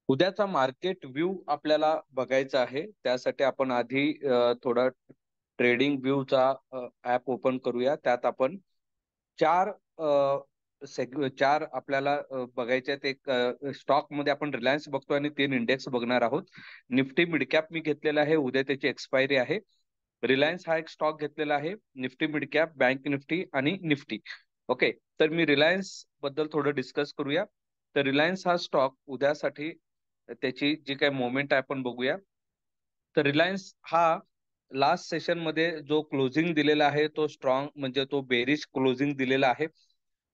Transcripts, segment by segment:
उद्याचा market view आपल्याला बघायचा आहे. त्यासाठी आपण आधी थोडा ट्रेडिंग व्ह्यूचा ऍप ओपन करूया. त्यात आपण चार चार आपल्याला बघायचे आहेत. एक स्टॉक मध्ये आपण रिलायन्स बघतो आणि 3 इंडेक्स बघणार आहोत. निफ्टी मिड कॅप मी घेतलेला आहे, उद्या त्याची एक्सपायरी आहे. रिलायन्स हा एक स्टॉक घेतलेला आहे, Nifty mid cap, bank Nifty आणि निफ्टी. ओके, तर मी रिलायन्स बद्दल थोडं डिस्कस करूया. तर रिलायन्स हा स्टॉक उद्यासाठी त्याची जी काही मोमेंट आहे आपण बघूया. तर रिलायन्स हा लास्ट सेशन मध्ये जो क्लोजिंग दिलेला आहे तो स्ट्रॉंग म्हणजे तो बेरिश क्लोजिंग दिलेला आहे.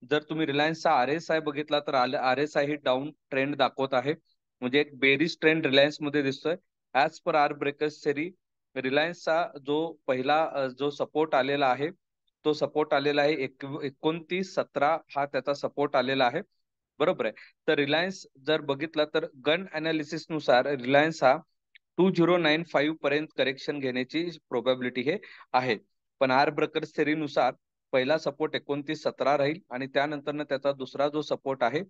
जर तुम्ही रिलायन्सचा RSI बघितला तर RSI ही डाऊन ट्रेंड दाखवत आहे, म्हणजे एक बेरिश ट्रेंड रिलायन्स मध्ये दिसतोय. As per our breakers theory रिलायन्सचा जो पहिला जो सपोर्ट आलेला आहे तो सपोर्ट आलेला आहे 2917 हा त्याचा सपोर्ट आलेला आहे. बरोबर आहे. तर रिलायन्स जर बघितला तर गन अनालिसिस नुसार रिलायन्स हा 2095 पर्यंत करेक्शन घेण्याची प्रोबॅबिलिटी हे आहे. पण आर ब्रेकर्स थेरी नुसार पहिला सपोर्ट 2917 राहील आणि त्यानंतर त्याचा दुसरा जो सपोर्ट आहे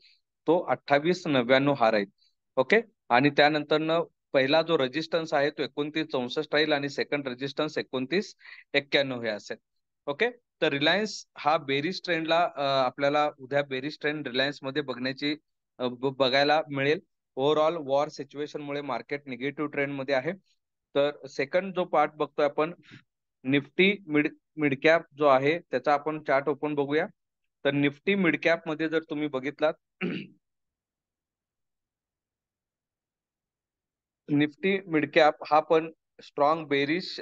तो 2899 हा राहील. ओके, आणि त्यानंतर पहिला जो रेजिस्टन्स आहे तो 2964 राहील आणि सेकंड रेजिस्टन्स 2991 हे असेल. ओके, तर रिलायन्स हा बेरिश ट्रेंडला आपल्याला उद्या बेरिश ट्रेंड रिलायन्स मध्ये बघायला मिळेल. ओव्हरऑल वॉर सिच्युएशन मुळे मार्केट निगेटिव्ह ट्रेंड मध्ये आहे. तर सेकंड जो पार्ट बघतोय आपण निफ्टी मिड मिड कॅप जो आहे त्याचा आपण चार्ट ओपन बघूया. तर निफ्टी मिड कॅप मध्ये जर तुम्ही बघितलात निफ्टी मिड कॅप हा पण स्ट्रॉंग बेरिश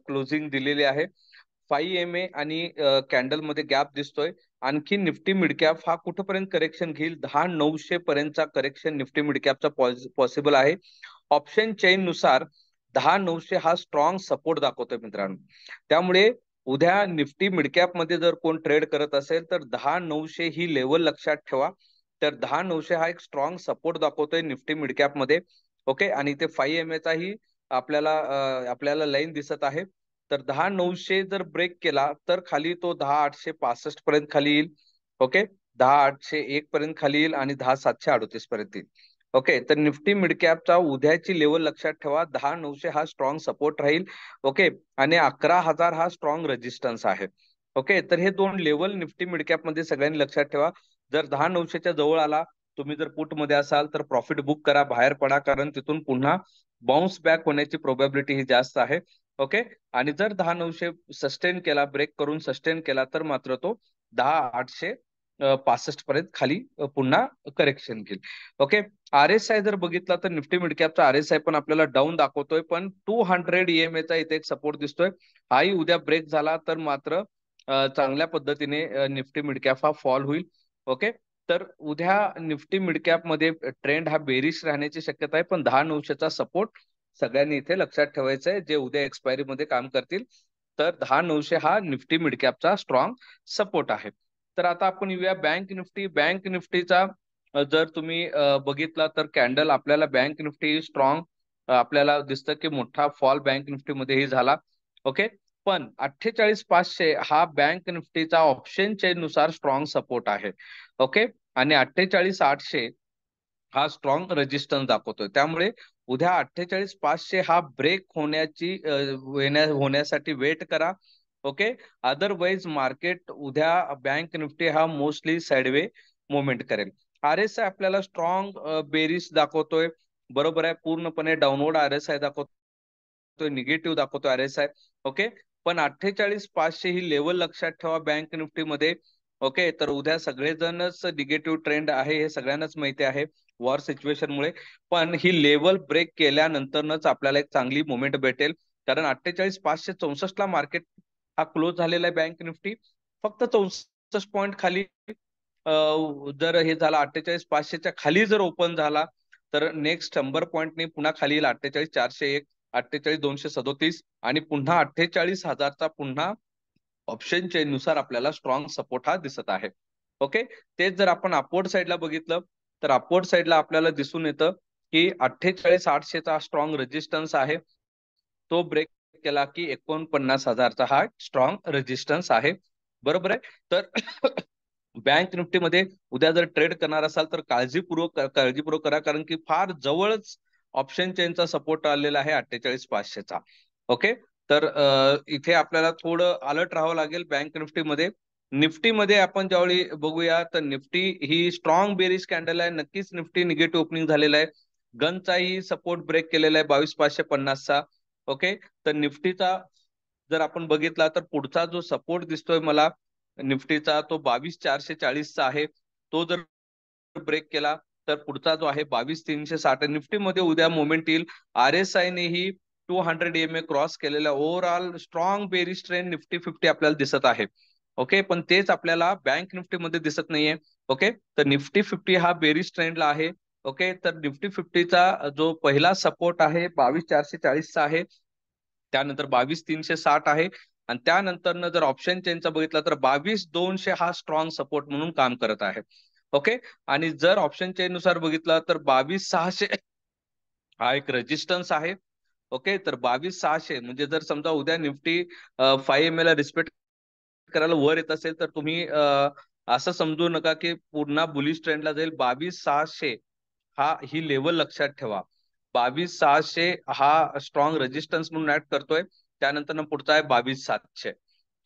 क्लोजिंग दिलेली आहे. 5 MA आणि कॅन्डल मध्ये गॅप दिसतोय. आणखी निफ्टी मिड कॅप हा कुठपर्यंत करेक्शन घेईल, 10,900 पर्यंतचा correction Nifty mid captcha possible आहे. ऑप्शन चेन नुसार 10,900 हा स्ट्रॉंग सपोर्ट दाखवतोय मित्रांनो. त्यामुळे उद्या निफ्टी मिड कॅप मध्ये जर कोण ट्रेड करत असेल तर 10,900 ही लेवल लक्षात ठेवा. तर 10,900 हा एक स्ट्रॉंग सपोर्ट दाखवतोय निफ्टी मिड कॅप मध्ये. ओके, आणि ते 5 MA चाही आपल्याला लाईन दिसत आहे. तर 10,900 जर ब्रेक केला तर खाली तो 10,865 पर्यंत खाली येईल. ओके, 10,801 पर्यंत खाली येईल आणि 10,738 पर्यंत येईल. ओके, तर निफ्टी मिड कॅपचा उद्याची लेवल लक्षात ठेवा. 10,900 हा स्ट्रॉंग सपोर्ट राहील. ओके, आणि 11,000 हा स्ट्रॉंग रेजिस्टन्स आहे. ओके, तर हे दोन लेवल निफ्टी मिड कॅप मध्ये सगळ्यांनी लक्षात ठेवा. जर 10,900च्या जवळ आला, तुम्ही जर पुट मध्ये असाल तर प्रॉफिट बुक करा, बाहेर पडा, कारण तिथून पुन्हा बाउन्स बॅक होण्याची प्रोबॅबिलिटी ही जास्त आहे. ओके, आणि जर 10,900 सस्टेन केला, ब्रेक करून सस्टेन केला तर मात्र तो 10,865 पर्यंत खाली पुन्हा करेक्शन घेईल. ओके, RSI जर बघितला तर निफ्टी मिड कॅपचा RSI पण आपल्याला डाऊन दाखवतोय, पण 200 EMA चा इथे एक सपोर्ट दिसतोय. हाही उद्या ब्रेक झाला तर मात्र चांगल्या पद्धतीने निफ्टी मिड कॅप हा फॉल होईल. ओके, तर उद्या निफ्टी मिड कॅप मध्ये ट्रेंड हा बेरिश राहण्याची शक्यता आहे, पण 10,900चा सपोर्ट सगळ्यांनी इथे लक्षात ठेवायचं आहे जे उद्या एक्सपायरी मध्ये काम करतील. तर 10,900 हा Nifty mid captcha strong support आहे. तर आता आपण येऊया बँक निफ्टी. बँक निफ्टीचा जर तुम्ही बघितला तर कॅन्डल आपल्याला बँक निफ्टी स्ट्रॉंग आपल्याला दिसतं की मोठा फॉल बँक निफ्टी मध्येही झाला. ओके, पण 48,500 हा बँक निफ्टीचा ऑप्शन चेन नुसार स्ट्रॉंग सपोर्ट आहे. ओके, आणि 48,800 हा स्ट्रॉंग रेजिस्टन्स दाखवतोय. त्यामुळे उद्या 48,500 हा ब्रेक होण्यासाठी वेट करा. ओके, अदरवाईज मार्केट उद्या बँक निफ्टी हा मोस्टली साइडवे मुवमेंट करेल. RSI आपल्याला स्ट्रॉंग बेरिश दाखवतोय. बरोबर आहे, पूर्णपणे डाऊनवर्ड RSI दाखवतोय, निगेटिव्ह दाखवतोय RSI. ओके, पण 48,500 ही लेवल लक्षात ठेवा बँक निफ्टी मध्ये. ओके, तर उद्या सगळेजणच निगेटिव्ह ट्रेंड आहे हे सगळ्यांनाच माहिती आहे वॉर सिच्युएशन मुळे. पण ही लेवल ब्रेक केल्यानंतरच आपल्याला एक चांगली मुवमेंट भेटेल, कारण 48,564 ला मार्केट हा क्लोज झालेला आहे बँक निफ्टी. फक्त 64 पॉईंट खाली जर हे झाला 48,500च्या खाली जर ओपन झाला तर नेक्स्ट 100 पॉईंटने पुन्हा खाली येईल 48,401, 48,237 आणि पुन्हा 48,000चा पुन्हा ऑप्शन चेन नुसार आपल्याला स्ट्रॉंग सपोर्ट हा दिसत आहे. ओके, तेच जर आपण अपवर्ड साईडला बघितलं तर अपवर्ड साईडला आपल्याला दिसून येतं की 48,800चा स्ट्रॉंग रेजिस्टन्स आहे. तो ब्रेक केला की 49,000चा हा स्ट्रॉंग रेजिस्टन्स आहे. बरोबर आहे. तर बँक निफ्टीमध्ये उद्या जर ट्रेड करणार असाल तर काळजीपूर्वक करा, कारण की फार जवळच ऑप्शन चेनचा सपोर्ट आलेला आहे 48,500चा. ओके, तर इथे आपल्याला थोडं अलर्ट राहावं लागेल बँक निफ्टीमध्ये. निफ्टीमध्ये आपण ज्यावेळी बघूया तर निफ्टी ही स्ट्रॉंग बेरिश कॅन्डल आहे. नक्कीच निफ्टी निगेटिव्ह ओपनिंग झालेला आहे. गनचाही सपोर्ट ब्रेक केलेला आहे 22,550चा. ओके, तर निफ्टीचा जर आपण बघितला तर पुढचा जो सपोर्ट दिसतोय मला निफ्टीचा तो 22,440चा आहे. तो जर ब्रेक केला तर पुढचा जो आहे 22,360. निफ्टीमध्ये उद्या मोमेंट येईल. RSI नेही 200 EMA क्रॉस केलेला overall strong bearish trend Nifty 50 आपल्याला दिसत आहे. ओके, पण तेच आपल्याला बँक निफ्टीमध्ये दिसत नाहीये. ओके, तर निफ्टी 50 हा बेरिश ट्रेंडला आहे. ओके, तर निफ्टी 50चा जो पहिला सपोर्ट आहे 22,440चा आहे, त्यानंतर 22,360 आहे, आणि त्यानंतर जर ऑप्शन चेनचा बघितला तर 22,200 हा स्ट्रॉंग सपोर्ट म्हणून काम करत आहे. ओके, आणि जर ऑप्शन चेन नुसार बघितला तर 22,600 हा एक रेजिस्टन्स आहे. ओके, तर 22,600 म्हणजे जर समजा उद्या निफ्टी 5 MA ला रिस्पेक्ट करायला वर येत असेल तर तुम्ही असं समजू नका की पुन्हा बुलिश ट्रेंडला जाईल. 22,600 हा ही लेवल लक्षात ठेवा. 22,600 हा स्ट्रॉंग रेजिस्टन्स म्हणून ऍड करतोय. त्यानंतर पुढचा आहे 22,700.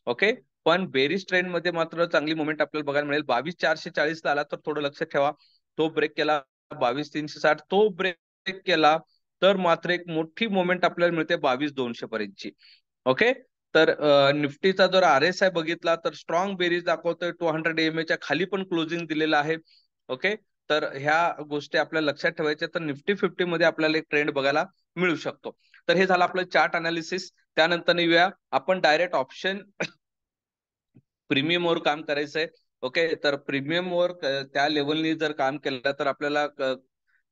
ओके, पण बेरिश ट्रेंड मध्ये मात्र चांगली मुवमेंट आपल्याला बघायला मिळेल. 22,440 ला आला तर थोडं लक्षात ठेवा. तो ब्रेक केला 22,360, तो ब्रेक केला तर मात्र एक मोठी मुवमेंट आपल्याला मिळते 22,200 पर्यंतची. ओके, तर निफ्टीचा जर RSI बघितला तर स्ट्रॉंग बेरीज दाखवतोय. 200 EMA च्या खाली पण क्लोजिंग दिलेलं आहे. ओके, तर ह्या गोष्टी आपल्याला लक्षात ठेवायच्या. तर निफ्टी 50 मध्ये आपल्याला एक ट्रेंड बघायला मिळू शकतो. तर हे झालं आपलं चार्ट अनालिसिस. त्यानंतर येऊया आपण डायरेक्ट ऑप्शन प्रीमियमवर काम करायचंय. ओके, तर प्रीमियमवर त्या लेवलनी जर काम केलं तर आपल्याला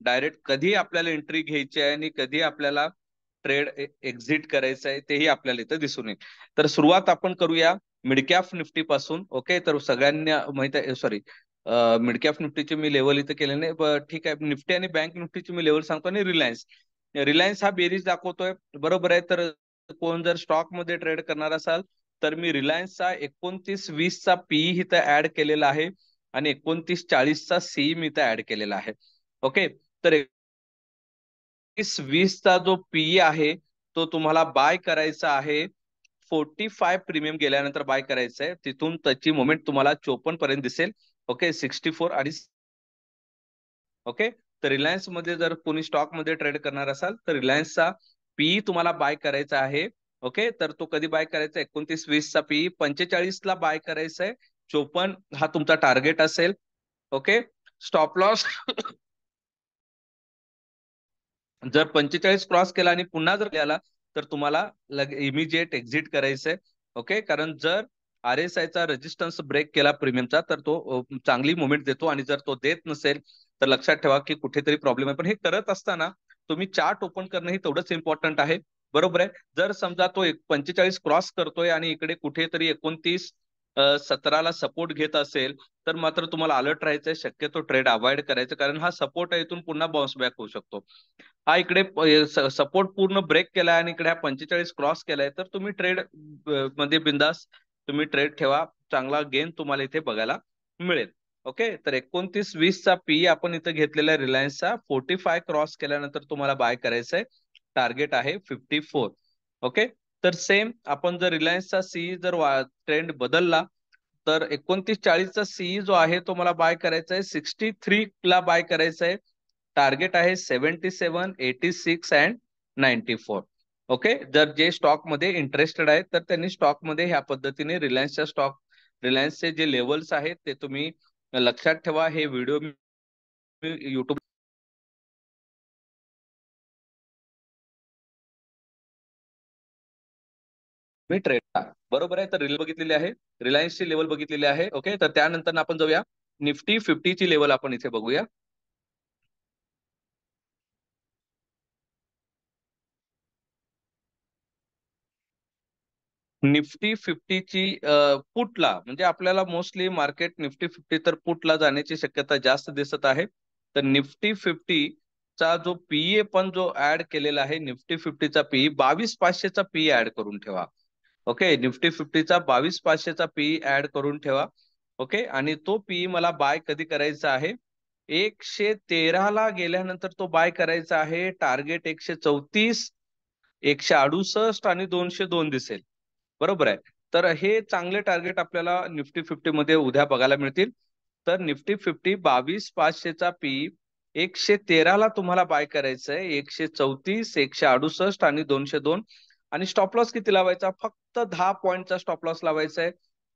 डायरेक्ट कधी आपल्याला एंट्री घ्यायची आहे आणि कधी आपल्याला ट्रेड एक्झिट करायचं आहे तेही आपल्याला इथं दिसून येईल. तर सुरुवात आपण करूया मिड कॅप निफ्टी पासून. ओके, तर सगळ्यांना माहित आहे, सॉरी, मिड कॅप निफ्टीची मी लेवल इथं केले नाही. ठीक आहे, निफ्टी आणि बँक निफ्टीची मी लेवल सांगतो. आणि रिलायन्स हा बेरीज दाखवतोय, बरोबर आहे. तर कोण जर स्टॉक मध्ये ट्रेड करणार असाल तर मी रिलायन्सचा 29,20चा पीई इथं ऍड केलेला आहे आणि 29,40चा सीई मी इथं ऍड केलेला आहे. ओके, तर 29,20चा जो पीई आहे तो तुम्हाला बाय करायचा आहे. 45 प्रीमियम गेल्यानंतर बाय करायचं आहे. तिथून त्याची मुवमेंट तुम्हाला 54 पर्यंत दिसेल. ओके, 64 आणि ओके, तर रिलायन्स मध्ये जर कोणी स्टॉक मध्ये ट्रेड करणार असाल तर रिलायन्सचा पीई तुम्हाला बाय करायचा आहे. ओके, तर तो कधी बाय करायचा? 29,20चा पीई 45 ला बाय करायचा आहे. 54 हा तुमचा टार्गेट असेल. ओके, स्टॉप लॉस जर 45 क्रॉस केला आणि पुन्हा जर आला तर तुम्हाला इमिजिएट एक्झिट करायचंय. ओके, कारण जर RSI चा रेजिस्टन्स ब्रेक केला प्रीमियमचा तर तो चांगली मुवमेंट देतो, आणि जर तो देत नसेल तर लक्षात ठेवा की कुठेतरी प्रॉब्लेम आहे. पण हे करत असताना तुम्ही चार्ट ओपन करणं ही तेवढंच इम्पॉर्टंट आहे, बरोबर आहे. जर समजा तो 45 क्रॉस करतोय आणि इकडे कुठेतरी 29,17ला सपोर्ट घेत असेल तर मात्र तुम्हाला अलर्ट राहायचंय. शक्यतो ट्रेड अवॉइड करायचं, कारण हा सपोर्ट आहे, इथून पुन्हा बाउन्स बॅक होऊ शकतो. हा इकडे सपोर्ट पूर्ण ब्रेक केलाय आणि इकडे 45 क्रॉस केलाय तर तुम्ही ट्रेड मध्ये बिंदास तुम्ही ट्रेड ठेवा. चांगला गेन तुम्हाला इथे बघायला मिळेल. ओके, तर 29,20चा पीई आपण इथे घेतलेला आहे रिलायन्सचा. 45 क्रॉस केल्यानंतर तुम्हाला बाय करायचंय. टार्गेट आहे 54. ओके, तर सेम आपण जर रिलायन्सचा सीई जर ट्रेंड बदलला तर 29,40चा सीई जो आहे तो मला बाय करायचा आहे. 63 ला बाय करायचा आहे. टार्गेट आहे 77, 86 अँड 94. ओके, जर जे स्टॉक मध्ये इंटरेस्टेड आहेत तर त्यांनी स्टॉक मध्ये ह्या पद्धतीने रिलायन्सचे जे लेवल्स आहेत ते तुम्ही लक्षात ठेवा. हे व्हिडिओ मी युट्यूब मी ट्रेड, बरोबर आहे. तर बघितलेली आहे, रिलायन्सची लेवल बघितलेली आहे. ओके, तर त्यानंतर आपण जाऊया निफ्टी 50ची लेवल आपण इथे बघूया. निफ्टी 50ची पुटला म्हणजे आपल्याला मोस्टली मार्केट निफ्टी 50 तर पुटला जाण्याची शक्यता जास्त दिसत आहे. तर निफ्टी 50 चा जो पीए पण जो ऍड केलेला आहे, निफ्टी 50चा पीई 22,500चा पीई ऍड करून ठेवा. ओके, निफ्टी 50चा 22,500चा पीई ऍड करून ठेवा. ओके, आणि तो पीई मला बाय कधी करायचा आहे, 113 गेल्यानंतर तो बाय करायचा आहे. टार्गेट 134, 168 आणि 202 दिसेल. बरोबर आहे. तर हे चांगले टार्गेट आपल्याला निफ्टी 50 मध्ये उद्या बघायला मिळतील. तर निफ्टी 50 22,500चा पी 113 तुम्हाला बाय करायचं आहे. 134, 168 आणि 202. आणि स्टॉप लॉस किती लावायचा, फक्त 10 पॉईंटचा स्टॉप लॉस लावायचा आहे.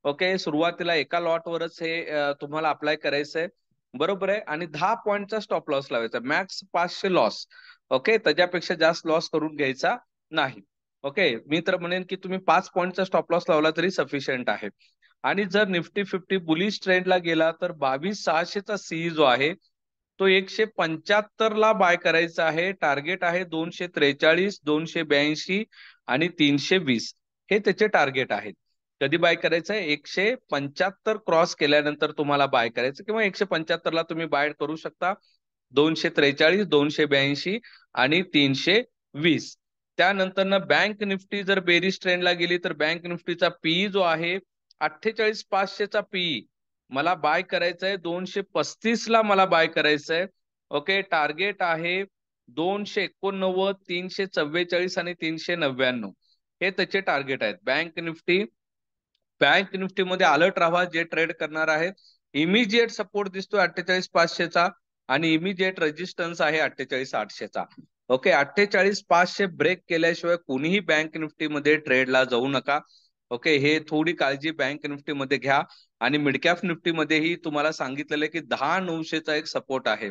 ओके, सुरुवातीला एका लॉटवरच हे तुम्हाला अप्लाय करायचं आहे. बरोबर आहे. आणि 10 पॉईंटचा स्टॉप लॉस लावायचा, मॅक्स 500 लॉस. ओके, त्याच्यापेक्षा जास्त लॉस करून घ्यायचा नाही. ओके, मी तर म्हणेन की तुम्ही 5 पॉईंटचा स्टॉप लॉस लावला तरी सफिशियंट आहे. आणि जर निफ्टी 50 बुलिश ट्रेंडला गेला तर 22,600चा सी जो आहे तो 175 बाय करायचा आहे. टार्गेट आहे 243, 282 आणि 320. हे त्याचे टार्गेट आहेत. कधी बाय करायचं आहे, 175 क्रॉस केल्यानंतर तुम्हाला बाय करायचं, किंवा 175 तुम्ही बाय करू शकता. 243, 282 आणि 320. त्यानंतर बँक निफ्टी जर बेरिश ट्रेंडला गेली तर बँक निफ्टीचा पीई जो आहे 48,500चा पीई मला बाय करायचं आहे. 235 मला बाय करायचं आहे. ओके, टार्गेट आहे 289, 344 आणि 399. हे त्याचे टार्गेट आहेत. बँक निफ्टी मध्ये अलर्ट राहा जे ट्रेड करणार आहेत. इमिजिएट सपोर्ट दिसतोय 48,500चा आणि इमिजिएट रेजिस्टन्स आहे 48,800चा. ओके, 48,500 ब्रेक केल्याशिवाय कोणीही बँक निफ्टी मध्ये ट्रेडला जाऊ नका. ओके, हे थोडी काळजी बँक निफ्टी मध्ये घ्या. आणि मिड कॅप निफ्टी मध्येही तुम्हाला सांगितलेलं आहे की 10,900चा एक सपोर्ट आहे,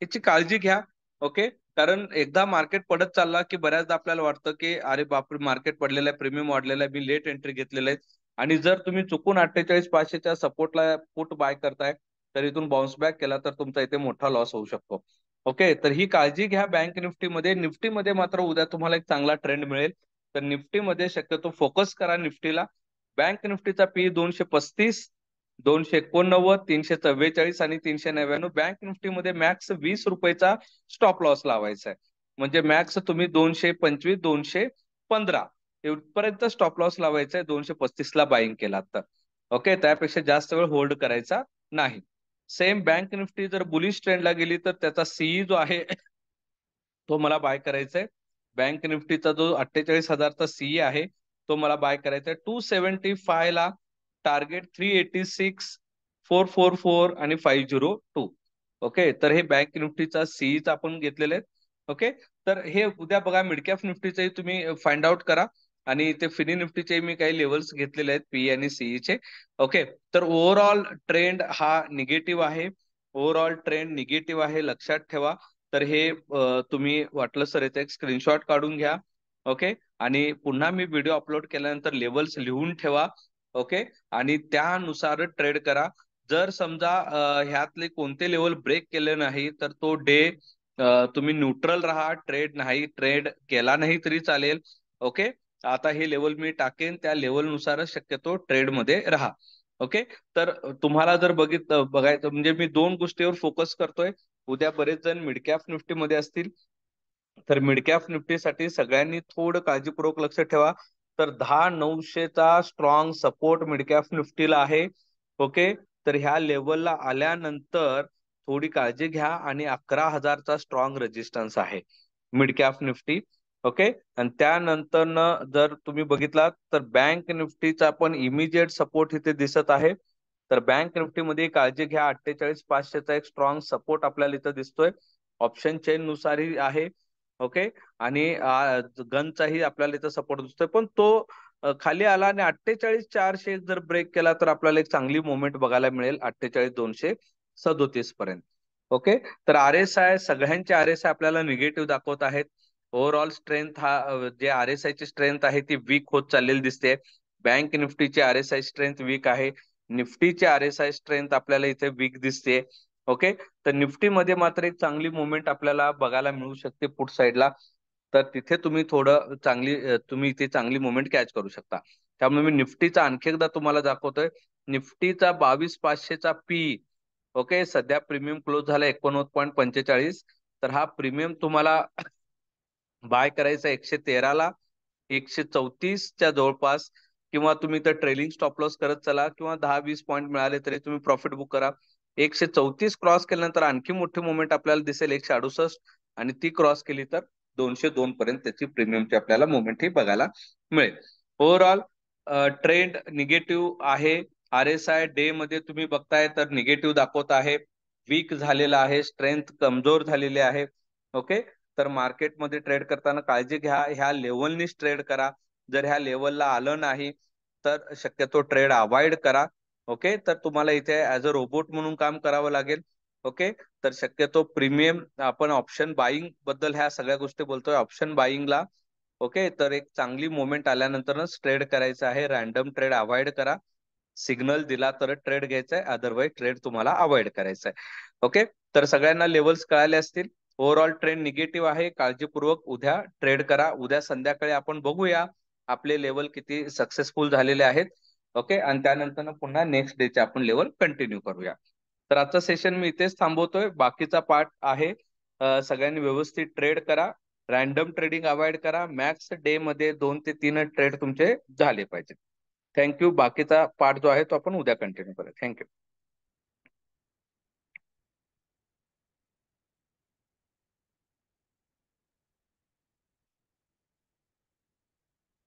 याची काळजी घ्या. ओके, कारण एकदा मार्केट पडत चालला की बऱ्याचदा आपल्याला वाटतं की अरे बापरे, मार्केट पडलेलं आहे, प्रीमियम वाढलेला आहे, मी लेट एंट्री घेतलेलं आहे. आणि जर तुम्ही चुकून 48,500च्या सपोर्टला पुट बाय करताय तर इथून बाउन्स बॅक केला तर तुमचा इथे मोठा लॉस होऊ शकतो. ओके, तर ही काळजी घ्या बँक निफ्टीमध्ये. निफ्टीमध्ये मात्र उद्या तुम्हाला एक चांगला ट्रेंड मिळेल. तर निफ्टीमध्ये शक्यतो फोकस करा निफ्टीला. बँक निफ्टीचा पी 235, 289, 344 आणि 399. बँक निफ्टीमध्ये मॅक्स 20 रुपयाचा स्टॉप लॉस लावायचा आहे. म्हणजे मॅक्स तुम्ही 225, 215 एवढपर्यंत स्टॉप लॉस लावायचा आहे. 235 बाईंग केला तर. ओके, त्यापेक्षा जास्त वेळ होल्ड करायचा नाही. सेम बँक निफ्टी जर बुलिश ट्रेंडला गेली तर त्याचा सीई जो आहे तो मला बाय करायचा आहे. बँक निफ्टीचा जो 48,000चा सीई आहे तो मला बाय करायचा आहे. 275 टार्गेट 386, 444 आणि 502. ओके, तर हे बँक निफ्टीचा सीईचा आपण घेतलेले आहेत. ओके, तर हे उद्या बघा. मिड कॅप निफ्टीचेही तुम्ही फाइंड आउट करा. आणि ते फिनी निफ्टीचे मी काही लेवल्स घेतलेले आहेत पी आणि सीईचे. ओके, तर ओव्हरऑल ट्रेंड हा निगेटिव्ह आहे. ओव्हरऑल ट्रेंड निगेटिव्ह आहे, लक्षात ठेवा. तर हे तुम्ही वाटलं सर याचा एक स्क्रीनशॉट काढून घ्या. ओके, आणि पुन्हा मी व्हिडिओ अपलोड केल्यानंतर लेवल्स लिहून ठेवा. ओके, आणि त्यानुसार ट्रेड करा. जर समजा ह्यातले कोणते लेवल ब्रेक केले नाही तर तो डे तुम्ही न्यूट्रल राहा. ट्रेड नाही, ट्रेड केला नाही तरी चालेल. ओके, आता हे लेवल मी टाकेन, त्या लेवलनुसारच शक्यतो ट्रेड मध्ये राहा. ओके, तर तुम्हाला जर बघायचं म्हणजे मी दोन गोष्टीवर फोकस करतोय. उद्या बरेच जण मिड कॅप निफ्टी मध्ये असतील. तर मिड कॅप निफ्टीसाठी सगळ्यांनी थोडं काळजीपूर्वक लक्ष ठेवा. तर 10,900चा स्ट्रॉंग सपोर्ट मिड कॅप निफ्टीला आहे. ओके, तर ह्या लेवलला आल्यानंतर थोडी काळजी घ्या. आणि 11,000चा स्ट्रॉंग रेजिस्टन्स आहे मिड कॅप निफ्टी. ओके, आणि त्यानंतर जर तुम्ही बघितलात तर बँक निफ्टीचा पण इमिजिएट सपोर्ट इथे दिसत आहे. तर बँक निफ्टीमध्ये काळजी घ्या. 48,500चा एक स्ट्रॉंग सपोर्ट आपल्याला इथं दिसतोय. ऑप्शन चेन नुसारही आहे. ओके, आणि गनचाही आपल्याला इथं सपोर्ट दिसतोय. पण तो खाली आला आणि 48,400 जर ब्रेक केला तर आपल्याला एक चांगली मुवमेंट बघायला मिळेल 48,237 पर्यंत. ओके, तर RSI सगळ्यांचे RSI आपल्याला निगेटिव्ह दाखवत आहेत. ओव्हरऑल स्ट्रेंथ हा जे RSI ची स्ट्रेंथ आहे ती वीक होत चाललेली दिसते. बँक निफ्टीची RSI स्ट्रेंथ वीक आहे. निफ्टीची RSI स्ट्रेंथ आपल्याला इथे वीक दिसते. ओके, तर निफ्टीमध्ये मात्र एक चांगली मुवमेंट आपल्याला बघायला मिळू शकते पुट साईडला. तर तिथे तुम्ही थोडं तुम्ही इथे चांगली मुवमेंट कॅच करू शकता. त्यामुळे मी निफ्टीचा आणखी एकदा तुम्हाला दाखवतोय. निफ्टीचा 22,500चा पी. ओके, सध्या प्रीमियम क्लोज झाला 89.45. तर हा प्रीमियम तुम्हाला बाय करायचा 113, 134च्या जवळपास. किंवा तुम्ही तर ट्रेलिंग स्टॉप लॉस करत चला, किंवा 10-20 पॉईंट मिळाले तरी तुम्ही प्रॉफिट बुक करा. 134 क्रॉस केल्यानंतर आणखी मोठी मुवमेंट आपल्याला दिसेल 168, आणि ती क्रॉस केली तर 202 पर्यंत त्याची प्रीमियमची आपल्याला मुवमेंट ही बघायला मिळेल. ओव्हरऑल ट्रेंड निगेटिव्ह आहे. RSI डे मध्ये तुम्ही बघताय तर निगेटिव्ह दाखवत आहे, वीक झालेला आहे, स्ट्रेंथ कमजोर झालेली आहे. ओके, तर मार्केटमध्ये ट्रेड करताना काळजी घ्या, ह्या लेवलनीच ट्रेड करा. जर ह्या लेवलला आलं नाही तर शक्यतो ट्रेड अवॉइड करा. ओके, तर तुम्हाला इथे ऍज अ रोबोट म्हणून काम करावं लागेल. ओके, तर शक्यतो प्रीमियम आपण ऑप्शन बाईंग बद्दल ह्या सगळ्या गोष्टी बोलतोय, ऑप्शन बाईंगला ओके, तर एक चांगली मोमेंट आल्यानंतरच ट्रेड करायचं आहे. रॅन्डम ट्रेड अवॉइड करा. सिग्नल दिला तर ट्रेड घ्यायचा आहे, अदरवाईज ट्रेड तुम्हाला अवॉइड करायचा आहे. ओके, तर सगळ्यांना लेवल्स कळाले असतील. ओव्हरऑल ट्रेंड निगेटिव्ह आहे, काळजीपूर्वक उद्या ट्रेड करा. उद्या संध्याकाळी आपण बघूया आपले लेवल किती सक्सेसफुल झालेले आहेत. ओके, आणि त्यानंतर पुन्हा नेक्स्ट डेचे आपण लेवल कंटिन्यू करूया. तर आजचं सेशन मी इथेच थांबवतोय. बाकीचा पार्ट आहे, सगळ्यांनी व्यवस्थित ट्रेड करा, रॅन्डम ट्रेडिंग अवॉइड करा. मॅक्स डे मध्ये 2 ते 3 ट्रेड तुमचे झाले पाहिजे. थँक्यू. बाकीचा पार्ट जो आहे तो आपण उद्या कंटिन्यू करूया. थँक्यू.